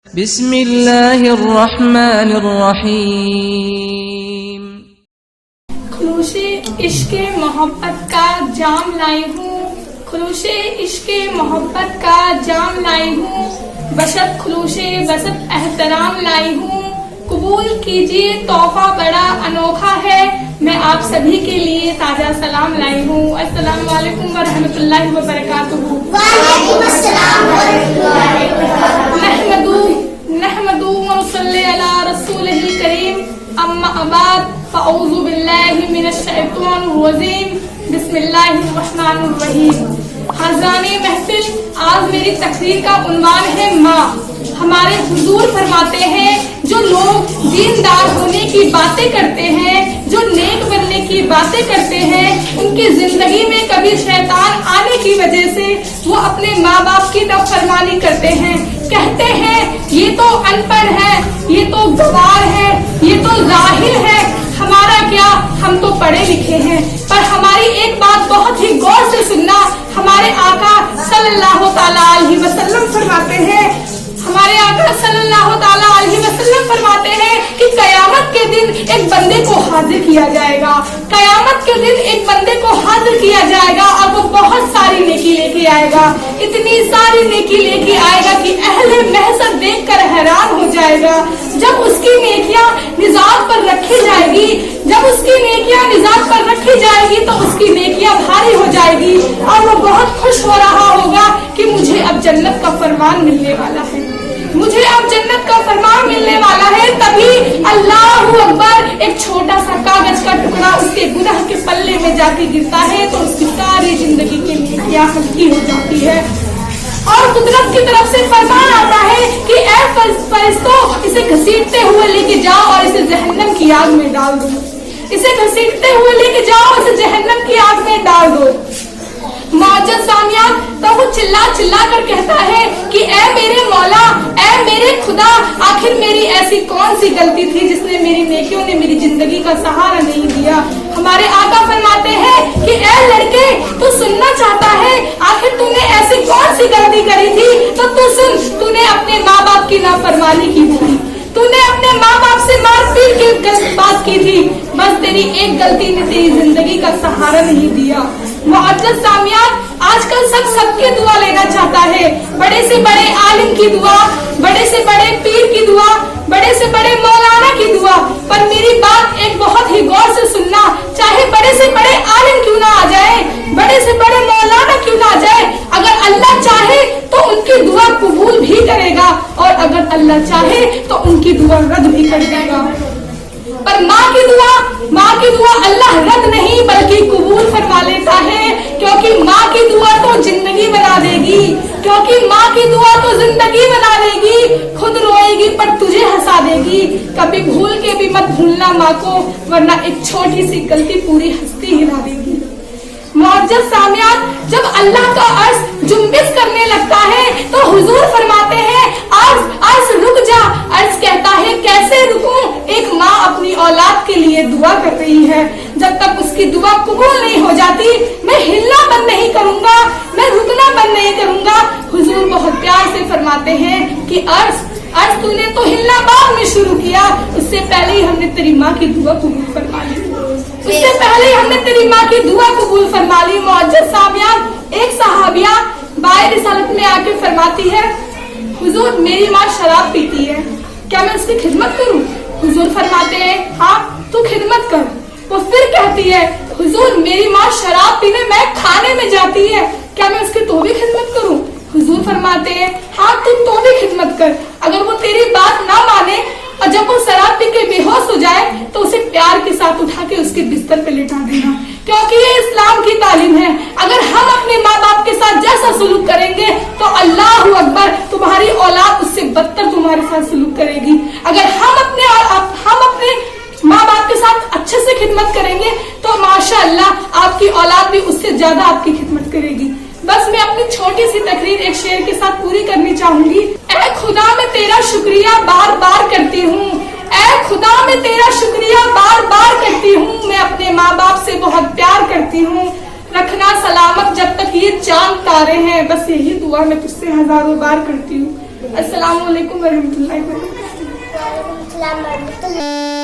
بسم اللہ الرحمن الرحیم۔ خلوص عشق محبت کا جام لائی ہوں، خلوص عشق محبت کا جام لائی ہوں، بشت خلوص بسط احترام لائی ہوں، قبول کیجیے تحفہ بڑا انوکھا ہے، میں آپ سبھی کے لیے تازہ سلام لائی ہوں۔ السلام علیکم ورحمۃ اللہ وبرکاتہ۔ وعلیکم السلام ورحمۃ اللہ وبرکاتہ۔ نحمدہ ونصلی علی رسولہ الکریم، اما بعد فاعوذ باللہ من الشیطان الرجیم، بسم اللہ الرحمن الرحیم۔ حاضران محفل، آج میری تقریر کا عنوان ہے ماں۔ ہمارے حضور فرماتے ہیں جو لوگ دیندار ہونے کی باتیں کرتے ہیں، جو نیک بننے کی باتیں کرتے ہیں، ان کی زندگی میں کبھی شیطان آنے کی وجہ سے وہ اپنے ماں باپ کی نافرمانی کرتے ہیں، کہتے ہیں یہ تو ان پڑھ ہے، یہ تو گوار ہے، یہ تو ظاہر ہے، ہمارا کیا، ہم تو پڑھے لکھے ہیں۔ پر ہماری ایک بات بہت ہی غور سے سننا، ہمارے آقا صلی اللہ تعالیٰ علیہ وسلم فرماتے ہیں، ہمارے آقا صلی اللہ تعالیٰ علیہ وسلم فرماتے ہیں کہ قیامت کے دن ایک بندے کو حاضر کیا جائے گا، قیامت کے دن ایک بندے کو حاضر کیا جائے گا اور وہ بہت ساری نیکی لے کے آئے گا، اتنی ساری نیکی لے کے آئے گا کہ اہل محشر دیکھ کر حیران ہو جائے گا۔ جب اس کی نیکیاں نظام پر رکھی جائے گی، جب اس کی نیکیاں نظام پر رکھی جائے گی تو اس کی نیکیاں بھاری ہو جائے گی اور وہ بہت خوش ہو رہا ہوگا کہ مجھے اب جنت کا فرمان ملنے والا ہے، مجھے اب جنت کا فرمان ملنے والا ہے۔ تبھی اللہ اکبر ایک چھوٹا سا کاغذ کا ٹکڑا اس کے گناہ کے پلے میں جا کے گرتا ہے تو اس کی ساری زندگی کے نیکیاں ہلکی ہو جاتی ہے اور قدرت کی طرف سے فرمان آتا ہے کہ اے فرشتوں، اسے گھسیٹتے ہوئے لے کے جاؤ اور اسے جہنم کی آگ میں ڈال دو، اسے گھسیٹتے ہوئے لے کے جاؤ اور اسے جہنم کی آگ میں ڈال دو۔ معجز سامیان، تو وہ چلا چلا کر کہتا ہے کہ اے میرے مولا، اے میرے خدا، آخر میری ایسی کون سی غلطی تھی جس نے میری نیکیوں نے میری زندگی کا سہارا نہیں دیا۔ ہمارے آقا فرماتے ہیں کہ اے لڑکے، تو سننا چاہتا ہے آخر تو نے ایسی کون سی غلطی کری تھی، تو تو سن، تو نے اپنے ماں باپ کی نافرمانی کی تھی، تو نے اپنے ماں باپ سے مار پیٹ کی بات کی تھی، بس تیری ایک غلطی نے تیری زندگی کا سہارا نہیں دیا۔ معزز سامیان، آج کل سب کی دعا لینا چاہتا ہے، بڑے سے بڑے عالم کی دعا، بڑے سے بڑے پیر کی دعا، بڑے سے بڑے مولانا کی دعا، پر میری بات ایک بہت ہی غور سے سننا، چاہے بڑے سے بڑے عالم کیوں نہ آ جائے، بڑے سے بڑے مولانا کیوں نہ آ جائے، اگر اللہ چاہے تو ان کی دعا قبول بھی کرے گا اور اگر اللہ چاہے تو ان کی دعا رد بھی کر دے گا۔ پر ماں کی دعا اللہ رد نہیں بلکہ قبول فرما لیتا ہے، کیونکہ ماں کی دعا تو زندگی بنا دے گی، کیونکہ ماں کی دعا تو زندگی بنا دے گی، خود روئے گی پر تجھے ہنسا دے گی۔ کبھی بھول کے بھی مت بھولنا ماں کو، ورنہ ایک چھوٹی سی غلطی پوری ہستی ہلا دے گی۔ معزز سامیان، جب اللہ کا عرش جنبش کرنے لگتا ہے تو حضور فرماتے ہیں عرش رک جا۔ عرش کہتا ہے کیسے رکوں، ایک ماں اپنی اولاد کے لیے دعا کر رہی ہے، جب تک اس کی دعا قبول نہیں ہو جاتی میں ہلنا بند نہیں کروں گا، میں رکنا بند نہیں کروں گا۔ حضور بہت پیار سے فرماتے ہیں کہ عرش تو نے تو ہلنا بعد میں شروع کیا، اس سے پہلے ہی ہم نے تیری ماں کی دعا قبول فرما لی، اس سے پہلے ہم نے تیری ماں کی دعا قبول فرما لی۔ معزز سامیان، ایک صحابیہ بائے رسالت میں آ کے فرماتی ہے حضور میری ماں شراب پیتی ہے، کیا میں اس کی خدمت کروں؟ حضور فرماتے ہیں ہاں تو خدمت کر۔ وہ پھر کہتی ہے حضور میری ماں شراب پینے میں کھانے میں جاتی ہے، کیا میں اس کی تو بھی خدمت کروں؟ حضور فرماتے ہیں ہاں تم تو بھی خدمت کر۔ اگر وہ تیری بات نہ مانے اور جب وہ شراب پی کے بے ہوش ہو جائے تو اسے پیار کے ساتھ اٹھا کے اس کے بستر پہ لٹا دینا، کیونکہ یہ اسلام کی تعلیم ہے۔ اگر ہم اپنے ماں باپ کے ساتھ جیسا سلوک کریں گے تو اللہ اکبر تمہاری اولاد اس سے بدتر تمہارے ساتھ سلوک کرے گی۔ اگر ہم اپنے ماں باپ کے ساتھ اچھے سے خدمت کریں گے تو ماشاءاللہ آپ کی اولاد بھی اس سے زیادہ آپ کی خدمت کرے گی۔ بس میں اپنی چھوٹی سی تقریر ایک شعر کے ساتھ پوری کرنی چاہوں گی۔ اے خدا میں تیرا شکریہ بار بار کرتی ہوں، اے خدا میں تیرا شکریہ بار بار کرتی ہوں، میں اپنے ماں باپ سے بہت پیار کرتی ہوں، رکھنا سلامت جب تک یہ چاند تارے ہیں، بس یہی دعا میں تجھ سے ہزاروں بار کرتی ہوں۔ السلام علیکم ورحمۃ اللہ وبرکاتہ. وعلیکم السلام ورحمۃ اللہ.